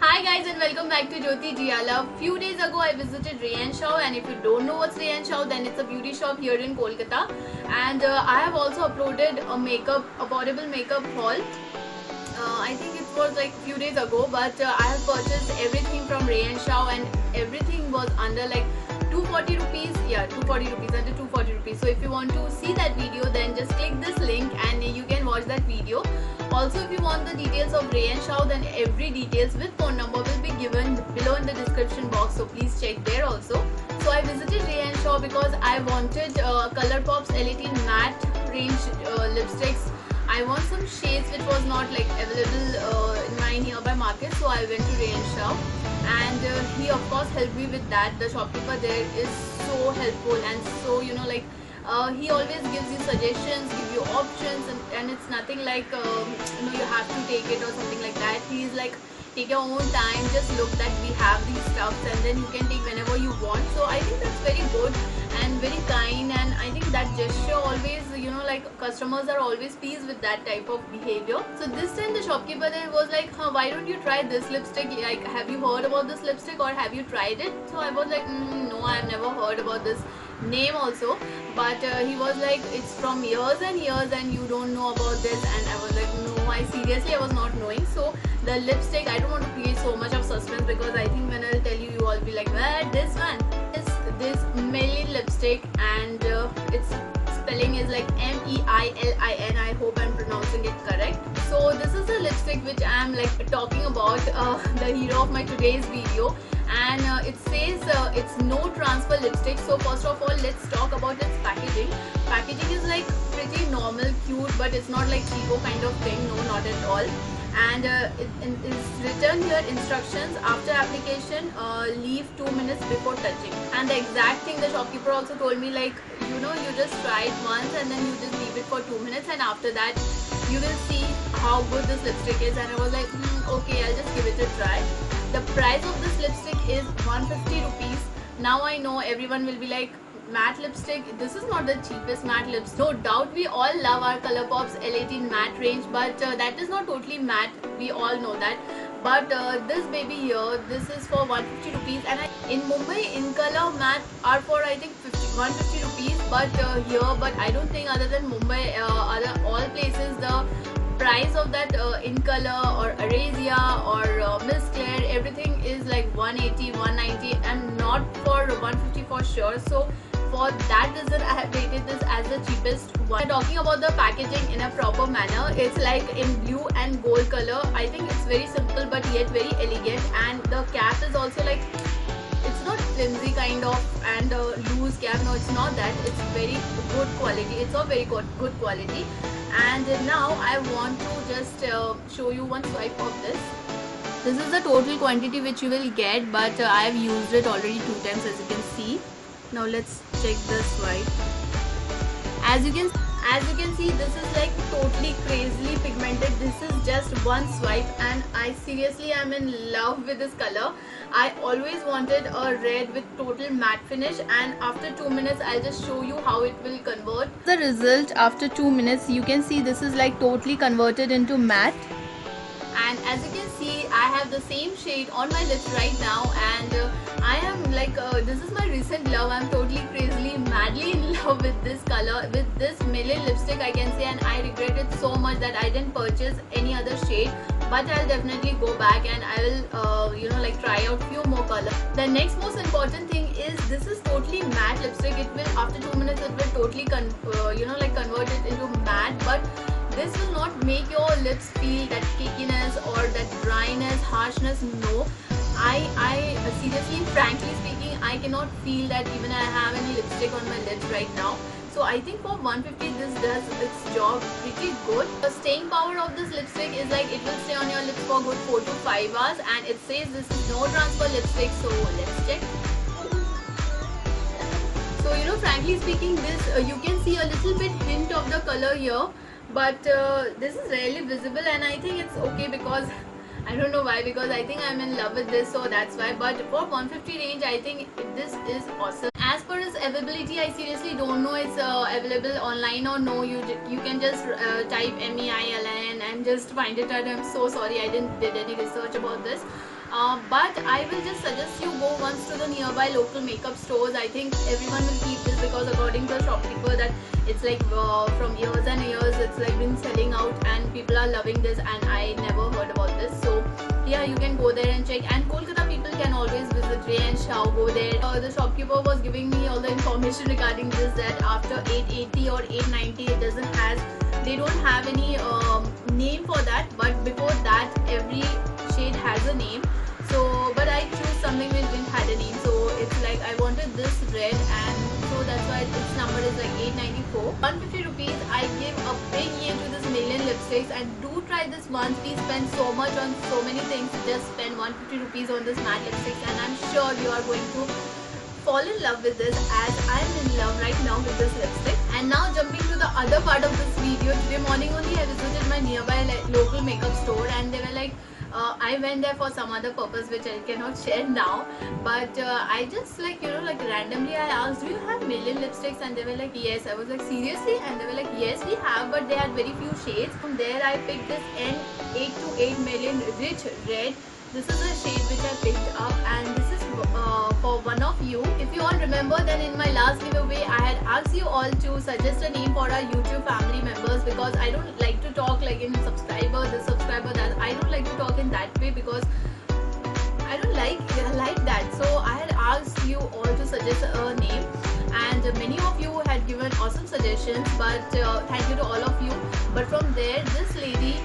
Hi guys and welcome back to Jyoti Jiala. Few days ago I visited Rayan Shaw, and if you don't know what's Rayan Shaw, then it's a beauty shop here in Kolkata. And I have also uploaded a affordable makeup haul. I think it was like few days ago, but I have purchased everything from Rayan Shaw and everything was under like 240 rupees. Yeah, 240 rupees, under 240 rupees. So if you want to see that video, then just click this link and you can watch that video. Also, if you want the details of Rayan Shaw, then every details with phone number will be given below in the description box, so please check there also. So I visited Rayan Shaw because I wanted Colourpop's L18 matte range lipsticks. I want some shades which was not like available in my nearby market, so I went to Rayan Shaw, and he of course helped me with that. The shopkeeper there is so helpful, and so he always gives you suggestions, give you options, and it's nothing like you have to take it or something like that. He is like, take your own time, just look that we have these stuffs and then you can take whenever you want. So I think that's very good and very kind, and I think that gesture always, customers are always pleased with that type of behavior. So this time the shopkeeper there was like, why don't you try this lipstick, like have you heard about this lipstick or have you tried it? So I was like, no, I've never heard about this name also. But he was like, it's from years and years and you don't know about this. And I was like, no, I was not knowing. So the lipstick, I don't want to create so much of suspense, because I think when I'll tell you, you all be like, well, this one is this Maybelline lipstick, and its spelling is like Meilin. I hope I'm pronouncing it correct. So this is the lipstick which I'm like talking about, the hero of my today's video. And it says it's no transfer lipstick. So first of all, let's talk about its packaging. Packaging is like pretty normal, cute, but it's not like cheapo kind of thing. No, not at all. And it is written here, instructions: after application, leave 2 minutes before touching. And the exact thing the shopkeeper also told me, like, you just try it once and then you just leave it for 2 minutes, and after that you will see how good this lipstick is. And I was like, okay, I'll just give it a try. The price of this lipstick is 150 rupees. Now I know everyone will be like, matte lipstick, this is not the cheapest matte lipstick. No doubt we all love our Colourpop's L18 matte range, but that is not totally matte, we all know that. But this baby here, this is for 150 rupees, and in Mumbai, in color matte are for I think 150 rupees, but but I don't think other than Mumbai, all places, the price of that in color or Arezia or Miss Claire, everything is like 180, 190, and not for 150 for sure. So for that reason, I have rated this as the cheapest one. We're talking about the packaging in a proper manner. It's like in blue and gold color. I think it's very simple but yet very elegant, and the cap is also like, it's not flimsy kind of and loose cap. No, it's not that. It's very good quality. It's of very good quality. And now I want to just show you one swipe of this. This is the total quantity which you will get, but I have used it already 2 times, as you can see. Now let's check the swipe. As you can see, this is like totally crazily pigmented. This is just one swipe, and I seriously am in love with this color. I always wanted a red with total matte finish, and after 2 minutes I'll just show you how it will convert. The result after 2 minutes, you can see this is like totally converted into matte. And as you can see, I have the same shade on my lips right now, and I am like, this is my recent love. I'm totally crazily madly in love with this color, with this Maybelline lipstick, I can say. And I regret it so much that I didn't purchase any other shade, but I'll definitely go back and I will try out few more colors. The next most important thing is, this is totally matte lipstick. It will, after 2 minutes, it will totally convert it into matte, but this will not make your lips feel that cakiness or that dryness, harshness. No, I seriously, frankly speaking, I cannot feel that even I have any lipstick on my lips right now. So I think for 150, this does its job pretty good. The staying power of this lipstick is like, it will stay on your lips for good 4 to 5 hours, and it says this is no transfer lipstick. So let's check. So frankly speaking, this you can see a little bit hint of the color here, but this is rarely visible, and I think it's okay, because I don't know why, because I think I'm in love with this, so that's why. But for 150 range, I think this is awesome. As per its availability, I seriously don't know it's available online or no. You can just type MEILN and just find it out. I'm so sorry, I didn't did any research about this. but I will just suggest you go once to the nearby local makeup stores. I think everyone will keep this because according to the shopkeeper that it's like from years and years it's like been selling out and people are loving this, and I never heard about this. So yeah, you can go there and check. And Kolkata people can always visit Ray and Shao, go there. The shopkeeper was giving me all the information regarding this, that after 880 or 890 it doesn't has, they don't have any name for that, but before that every shade has a name. So but I choose something which didn't had a name, so it's like I wanted this red, and so that's why its number is like 894. 150 rupees. I give a big yay to this Million lipsticks, and do try this once. We spend so much on so many things, just spend 150 rupees on this matte lipsticks, and I'm sure you are going to fall in love with this, as I'm in love right now with this lipstick. And now jumping to the other part of this video, today morning only I visited my nearby local makeup store, and they were like, I went there for some other purpose which I cannot share now, but I just like, you know, like randomly I asked, do you have Million lipsticks? And they were like, yes. I was like, seriously? And they were like, yes, we have, but they had very few shades. From there I picked this N828 Million Rich Red. This is a shade which I picked up, and this is for one of you. If you all remember, then in my last giveaway I had asked you all to suggest a name for our YouTube family members, because I don't like to talk like in subscriber, this subscriber, that. I don't like to talk in that way because I don't like that. So I had asked you all to suggest a name, and many of you had given awesome suggestions, but thank you to all of you. But from there, this lady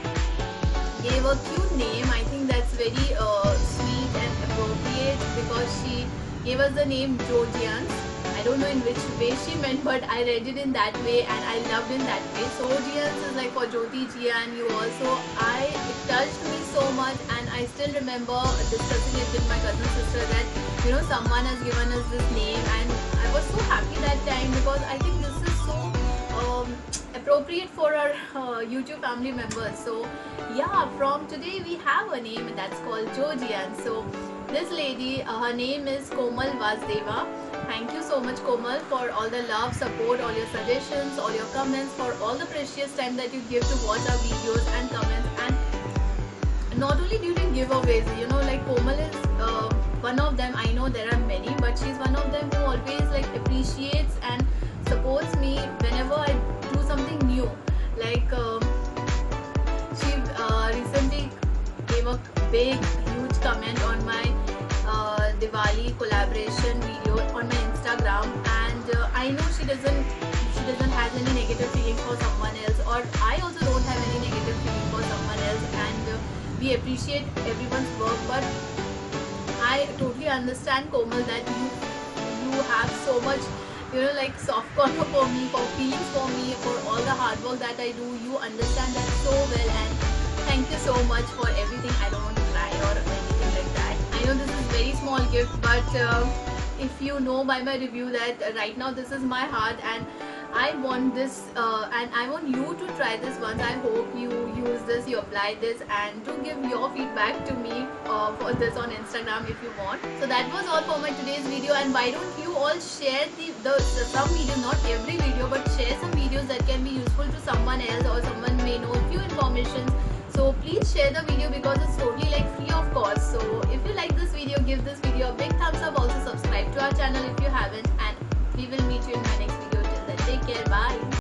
gave a cute name. I think that's very sweet and appropriate, because she gave us the name Jojians. I don't know in which way she meant, but I read it in that way and I loved in that way. So Jojians is like for Jyoti Jian. You also, it touched me so much, and I still remember discussing it with my cousin sister that, you know, someone has given us this name, and I was so happy that time, because I think this is so appropriate for our YouTube family members. So yeah, from today we have a name, and that's called Jojian. So this lady, her name is Komal Vasdeva. Thank you so much, Komal, for all the love, support, all your suggestions, all your comments, for all the precious time that you give to watch our videos and comments. And not only during giveaways, you know, like Komal is one of them. I know there are many, but she's one of them who always like appreciates and supports me whenever I do something new. Like she recently gave a big huge comment on my Diwali collaboration video on my Instagram, and I know she doesn't have any negative feeling for someone else, or I also don't have any negative feeling for someone else, and we appreciate everyone's work. But I totally understand, Komal, that you have so much, you know, like soft corner for me, for feelings for me, for all the hard work that I do. You understand that so well, and thank you so much for everything. I don't want to cry or anything like that. I know this is very small gift, but if you know by my review that right now this is my heart, and I want this and I want you to try this once. I hope you use this, you apply this, and to give your feedback to me for this on Instagram if you want. So that was all for my today's video, and why don't you all share some videos, not every video, but share some videos that can be useful to someone else, or someone may know a few information. So please share the video, because it's totally like free of cost. So if you like this video, give this video a big thumbs up. Also subscribe to our channel if you haven't, and we will meet you in my next video. Till then, take care, bye.